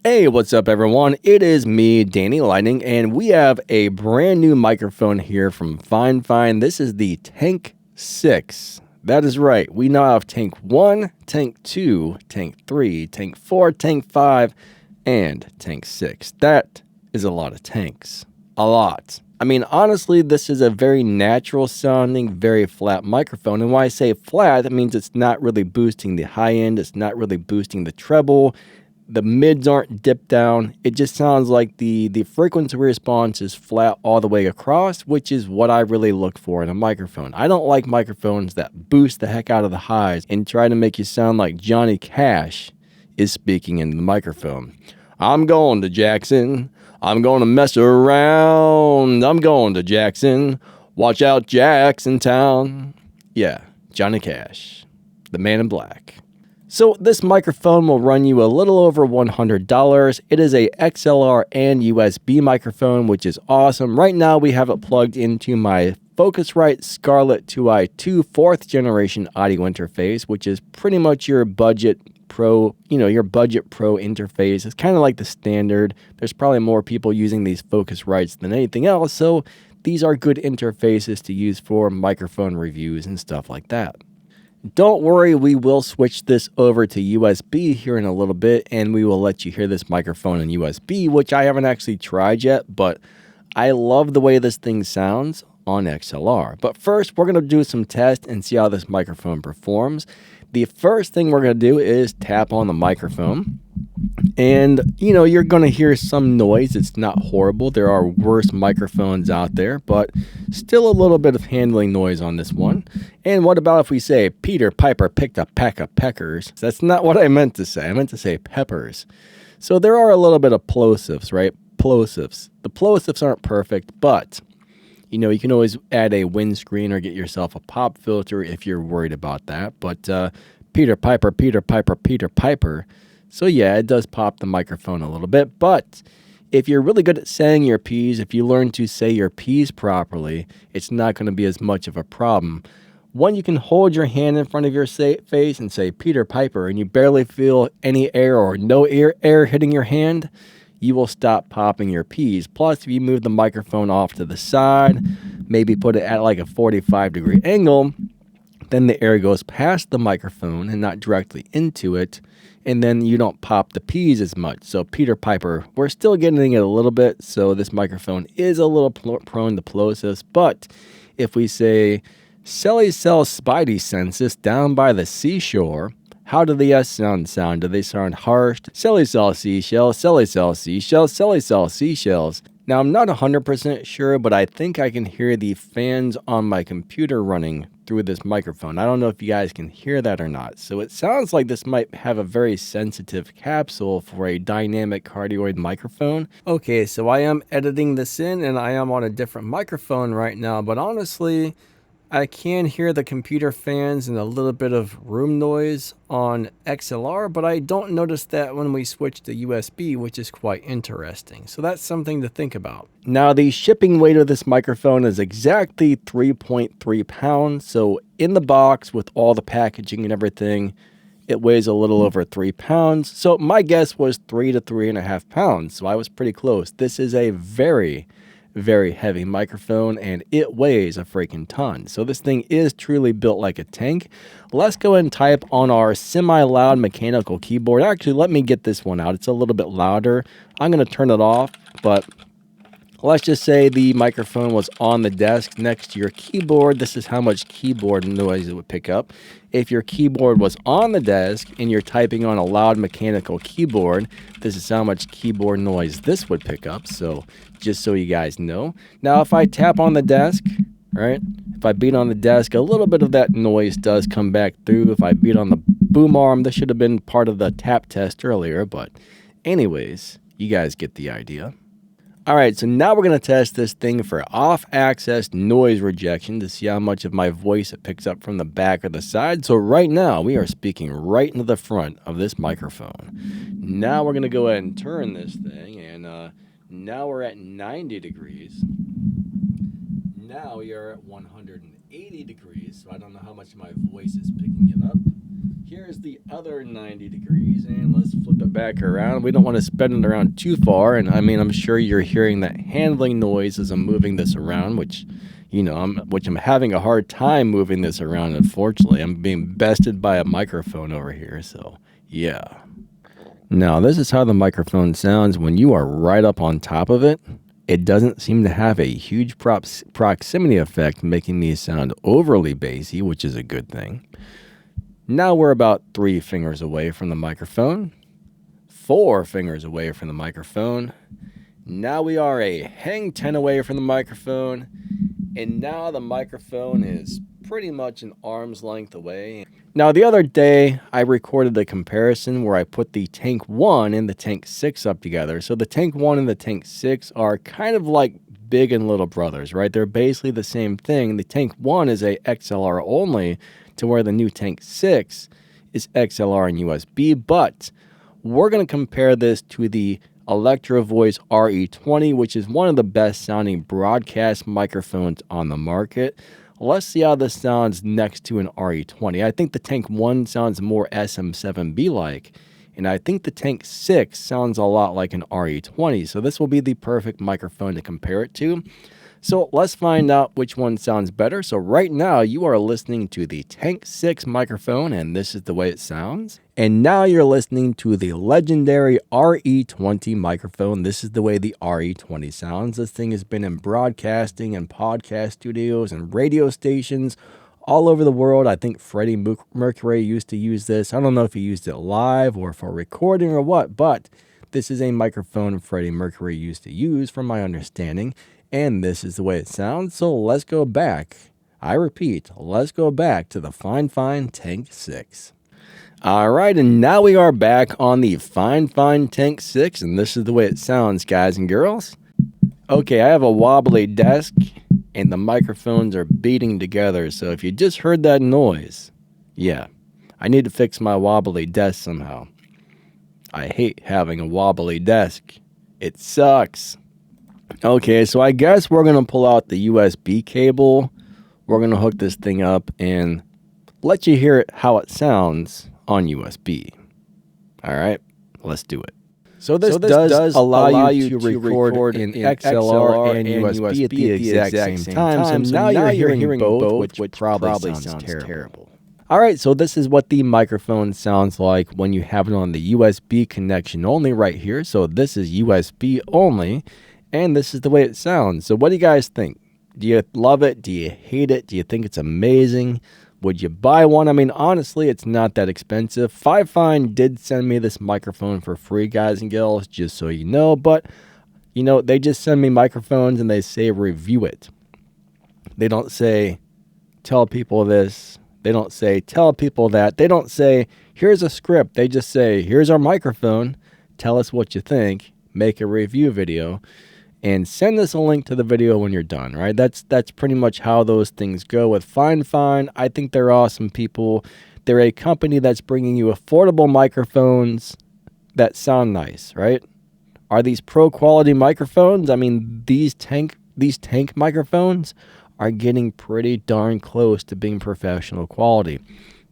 Hey, what's up everyone? It is me, Danny Lightning, and we have a brand new microphone here from Fifine. This is the Tank 6. That is right. We now have Tank 1, Tank 2, Tank 3, Tank 4, Tank 5, and Tank 6. That is a lot of tanks. A lot. I mean, honestly, this is a very natural sounding, very flat microphone. And when I say flat, that means it's not really boosting the high end. It's not really boosting the treble. The mids aren't dipped down. It just sounds like the frequency response is flat all the way across, which is what I really look for in a microphone. I don't like microphones that boost the heck out of the highs and try to make you sound like Johnny Cash is speaking into the microphone. I'm going to Jackson. I'm going to mess around. I'm going to Jackson. Watch out, Jackson Town. Yeah, Johnny Cash, the man in black. So this microphone will run you a little over $100. It is a XLR and USB microphone, which is awesome. Right now we have it plugged into my Focusrite Scarlett 2i2 4th generation audio interface, which is pretty much your budget pro, your budget pro interface. It's kind of like the standard. There's probably more people using these Focusrites than anything else, so these are good interfaces to use for microphone reviews and stuff like that. Don't worry, we will switch this over to USB here in a little bit, and we will let you hear this microphone in USB, which I haven't actually tried yet, but I love the way this thing sounds on XLR. But first, we're going to do some tests and see how this microphone performs. The first thing we're going to do is tap on the microphone. And, you're going to hear some noise. It's not horrible. There are worse microphones out there, but still a little bit of handling noise on this one. And what about if we say, Peter Piper picked a pack of peckers? That's not what I meant to say. I meant to say peppers. So there are a little bit of plosives, right? Plosives. The plosives aren't perfect, but, you can always add a windscreen or get yourself a pop filter if you're worried about that. But Peter Piper, Peter Piper, Peter Piper. So yeah, it does pop the microphone a little bit, but if you're really good at saying your P's, if you learn to say your P's properly, it's not going to be as much of a problem. When you can hold your hand in front of your face and say Peter Piper and you barely feel any air or no air hitting your hand, you will stop popping your P's. Plus, if you move the microphone off to the side, maybe put it at like a 45-degree angle, then the air goes past the microphone and not directly into it, and then you don't pop the P's as much. So Peter Piper, we're still getting it a little bit, so this microphone is a little prone to plosives. But if we say, Sally sells spidey senses down by the seashore, how do the S sounds sound? Do they sound harsh? Sally sells seashells, Sally sells seashells, Sally sells seashells. Now, I'm not 100% sure, but I think I can hear the fans on my computer running through this microphone. I don't know if you guys can hear that or not. So it sounds like this might have a very sensitive capsule for a dynamic cardioid microphone. Okay, so I am editing this in and I am on a different microphone right now, but honestly, I can hear the computer fans and a little bit of room noise on XLR, but I don't notice that when we switch to USB, which is quite interesting. So that's something to think about. Now, the shipping weight of this microphone is exactly 3.3 pounds. So in the box with all the packaging and everything, it weighs a little over 3 pounds. So my guess was 3 to 3.5 pounds. So I was pretty close. This is a very heavy microphone and it weighs a freaking ton. So this thing is truly built like a tank. Let's go ahead and type on our semi-loud mechanical keyboard. Actually, let me get this one out. It's a little bit louder. I'm going to turn it off, but let's just say the microphone was on the desk next to your keyboard. This is how much keyboard noise it would pick up. If your keyboard was on the desk and you're typing on a loud mechanical keyboard, this is how much keyboard noise this would pick up. So just so you guys know. Now, if I tap on the desk, right? If I beat on the desk, a little bit of that noise does come back through. If I beat on the boom arm, this should have been part of the tap test earlier. But anyways, you guys get the idea. All right, so now we're going to test this thing for off-axis noise rejection to see how much of my voice it picks up from the back or the side. So right now, we are speaking right into the front of this microphone. Now we're going to go ahead and turn this thing, and now we're at 90 degrees. Now we are at 180 degrees, so I don't know how much my voice is picking it up. Here's the other 90 degrees, and let's flip it back around. We don't want to spin it around too far, and I mean, I'm sure you're hearing that handling noise as I'm moving this around, which, I'm having a hard time moving this around, unfortunately. I'm being bested by a microphone over here, so yeah. Now, this is how the microphone sounds when you are right up on top of it. It doesn't seem to have a huge proximity effect, making these sound overly bassy, which is a good thing. Now we're about 3 fingers away from the microphone, 4 fingers away from the microphone. Now we are a hang 10 away from the microphone, and now the microphone is pretty much an arm's length away. Now the other day I recorded a comparison where I put the Tank 1 and the Tank 6 up together. So the Tank 1 and the Tank 6 are kind of like big and little brothers, right? They're basically the same thing. The Tank 1 is a XLR only, to where the new Tank 6 is XLR and USB, but we're going to compare this to the Electro Voice RE20, which is one of the best sounding broadcast microphones on the market. Let's see how this sounds next to an RE20. I think the Tank 1 sounds more SM7B-like, and I think the Tank 6 sounds a lot like an RE20, so this will be the perfect microphone to compare it to. So let's find out which one sounds better. So right now you are listening to the Tank 6 microphone, and this is the way it sounds. And now you're listening to the legendary RE20 microphone. This is the way the RE20 sounds. This thing has been in broadcasting and podcast studios and radio stations all over the world. I think Freddie Mercury used to use this. I don't know if he used it live or for recording or what, but this is a microphone Freddie Mercury used to use, from my understanding. And this is the way it sounds, so let's go back. I repeat, let's go back to the Fifine Tank 6. All right, and now we are back on the Fifine Tank 6, and this is the way it sounds, guys and girls. Okay, I have a wobbly desk, and the microphones are beating together, so if you just heard that noise, yeah, I need to fix my wobbly desk somehow. I hate having a wobbly desk. It sucks. Okay, so I guess we're going to pull out the USB cable. We're going to hook this thing up and let you hear it how it sounds on USB. All right, let's do it. So this does allow you to record in XLR and USB at the exact same time. So now you're hearing both, which probably sounds terrible. All right, so this is what the microphone sounds like when you have it on the USB connection only right here. So this is USB only. And this is the way it sounds. So what do you guys think? Do you love it? Do you hate it? Do you think it's amazing? Would you buy one? I mean, honestly, it's not that expensive. Fifine did send me this microphone for free, guys and girls, just so you know. But, they just send me microphones and they say review it. They don't say tell people this. They don't say tell people that. They don't say here's a script. They just say here's our microphone. Tell us what you think. Make a review video. And send us a link to the video when you're done, right? That's pretty much how those things go with Fifine. I think they're awesome people. They're a company that's bringing you affordable microphones that sound nice, right? Are these pro quality microphones? I mean, these tank microphones are getting pretty darn close to being professional quality.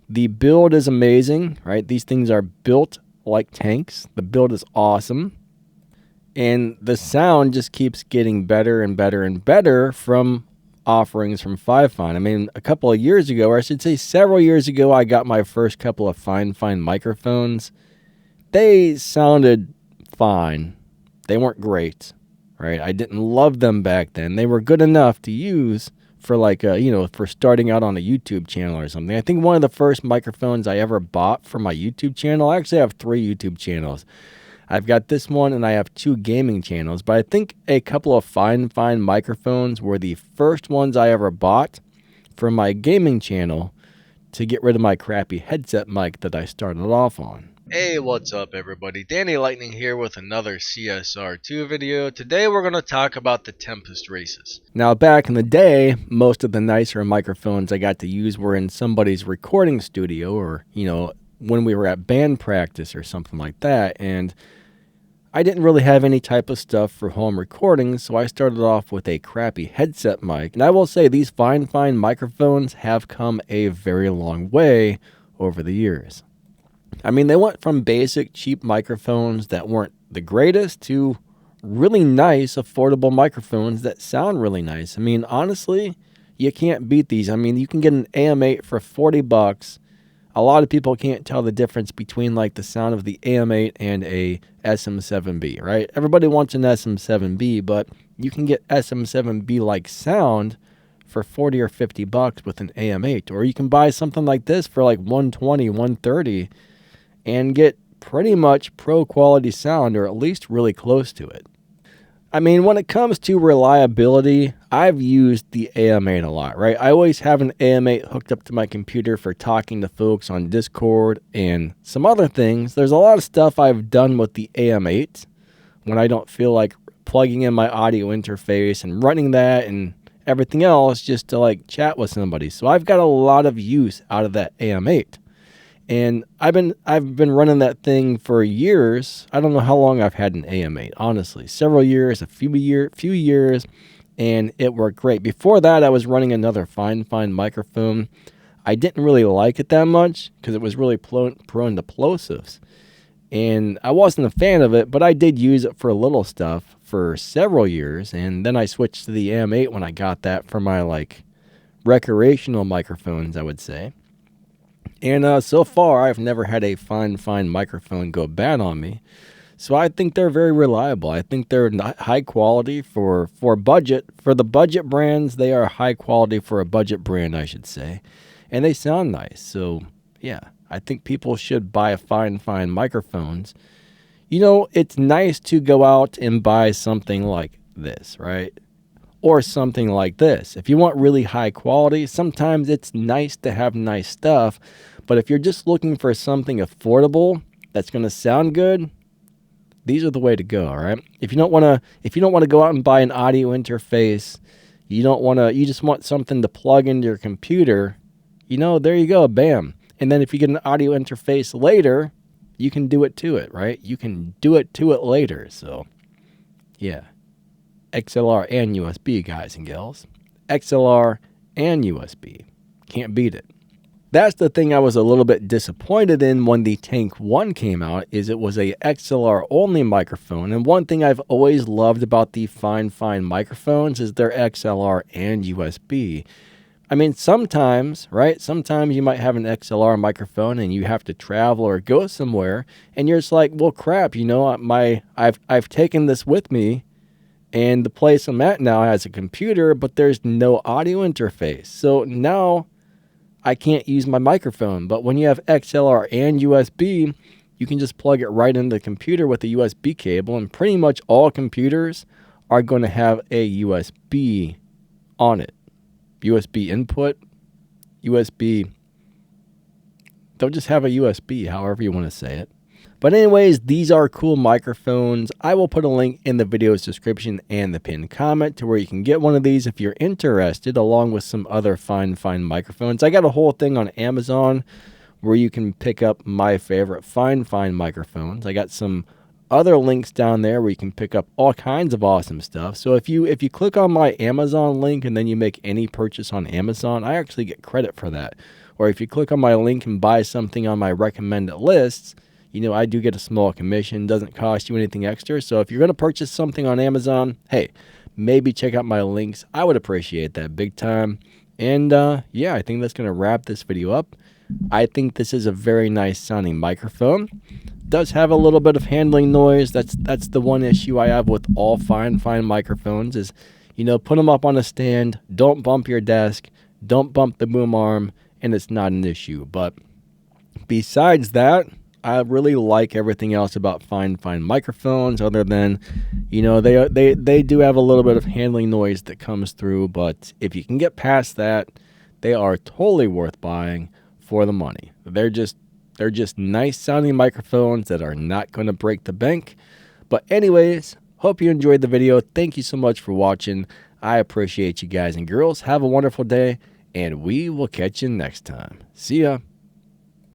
The build is amazing, right? These things are built like tanks. The build is awesome. And the sound just keeps getting better and better and better from offerings from Fifine. I mean, a couple of years ago, or I should say several years ago, I got my first couple of Fifine microphones. They sounded fine. They weren't great, right? I didn't love them back then. They were good enough to use for for starting out on a YouTube channel or something. I think one of the first microphones I ever bought for my YouTube channel, I actually have 3 YouTube channels. I've got this one and I have 2 gaming channels, but I think a couple of Fifine microphones were the first ones I ever bought for my gaming channel to get rid of my crappy headset mic that I started off on. Hey, what's up everybody? Danny Lightning here with another CSR2 video. Today we're going to talk about the Tempest races. Now back in the day, most of the nicer microphones I got to use were in somebody's recording studio or, when we were at band practice or something like that, and I didn't really have any type of stuff for home recording, so I started off with a crappy headset mic. And I will say these Fifine microphones have come a very long way over the years. I mean, they went from basic cheap microphones that weren't the greatest to really nice, affordable microphones that sound really nice. I mean, honestly, you can't beat these. I mean, you can get an AM8 for 40 bucks. A lot of people can't tell the difference between like the sound of the AM8 and a SM7B, right? Everybody wants an SM7B, but you can get SM7B like sound for 40 or 50 bucks with an AM8, or you can buy something like this for like 120, 130 and get pretty much pro quality sound, or at least really close to it. I mean, when it comes to reliability, I've used the AM8 a lot, right? I always have an AM8 hooked up to my computer for talking to folks on Discord and some other things. There's a lot of stuff I've done with the AM8 when I don't feel like plugging in my audio interface and running that and everything else just to like chat with somebody. So I've got a lot of use out of that AM8. And I've been running that thing for years. I don't know how long I've had an AM8, honestly. Several years, a few years, and it worked great. Before that, I was running another Fifine microphone. I didn't really like it that much because it was really prone to plosives. And I wasn't a fan of it, but I did use it for little stuff for several years. And then I switched to the AM8 when I got that for my like recreational microphones, I would say. And so far, I've never had a Fifine microphone go bad on me. So I think they're very reliable. I think they're high quality for budget. For the budget brands, they are high quality for a budget brand, I should say. And they sound nice. So, yeah, I think people should buy Fifine microphones. You know, it's nice to go out and buy something like this, right? Or something like this. If you want really high quality, sometimes it's nice to have nice stuff. But if you're just looking for something affordable that's going to sound good, these are the way to go, all right? If you don't want to go out and buy an audio interface, you just want something to plug into your computer, you know, there you go, bam. And then if you get an audio interface later, you can do it to it, right? You can do it to it later. So, yeah. XLR and USB, guys and gals. XLR and USB. Can't beat it. That's the thing I was a little bit disappointed in when the Tank 1 came out, is it was a XLR only microphone. And one thing I've always loved about the Fifine microphones is their XLR and USB. I mean, sometimes, right? Sometimes you might have an XLR microphone and you have to travel or go somewhere and you're just like, well, crap, you know, I've taken this with me. And the place I'm at now has a computer, but there's no audio interface. So now I can't use my microphone. But when you have XLR and USB, you can just plug it right into the computer with a USB cable. And pretty much all computers are going to have a USB on it. USB input, USB. They'll just have a USB, however you want to say it. But anyways, these are cool microphones. I will put a link in the video's description and the pinned comment to where you can get one of these if you're interested, along with some other Fifine microphones. I got a whole thing on Amazon where you can pick up my favorite Fifine microphones. I got some other links down there where you can pick up all kinds of awesome stuff. So if you click on my Amazon link and then you make any purchase on Amazon, I actually get credit for that. Or if you click on my link and buy something on my recommended lists, you know, I do get a small commission. Doesn't cost you anything extra. So if you're going to purchase something on Amazon, hey, maybe check out my links. I would appreciate that big time. And yeah, I think that's going to wrap this video up. I think this is a very nice sounding microphone. Does have a little bit of handling noise. That's the one issue I have with all Fifine microphones is, you know, put them up on a stand. Don't bump your desk. Don't bump the boom arm. And it's not an issue. But besides that, I really like everything else about Fifine microphones, other than, you know, they do have a little bit of handling noise that comes through, but if you can get past that, they are totally worth buying for the money. They're just nice sounding microphones that are not going to break the bank. But anyways, hope you enjoyed the video. Thank you so much for watching. I appreciate you guys and girls. Have a wonderful day, and we will catch you next time. See ya.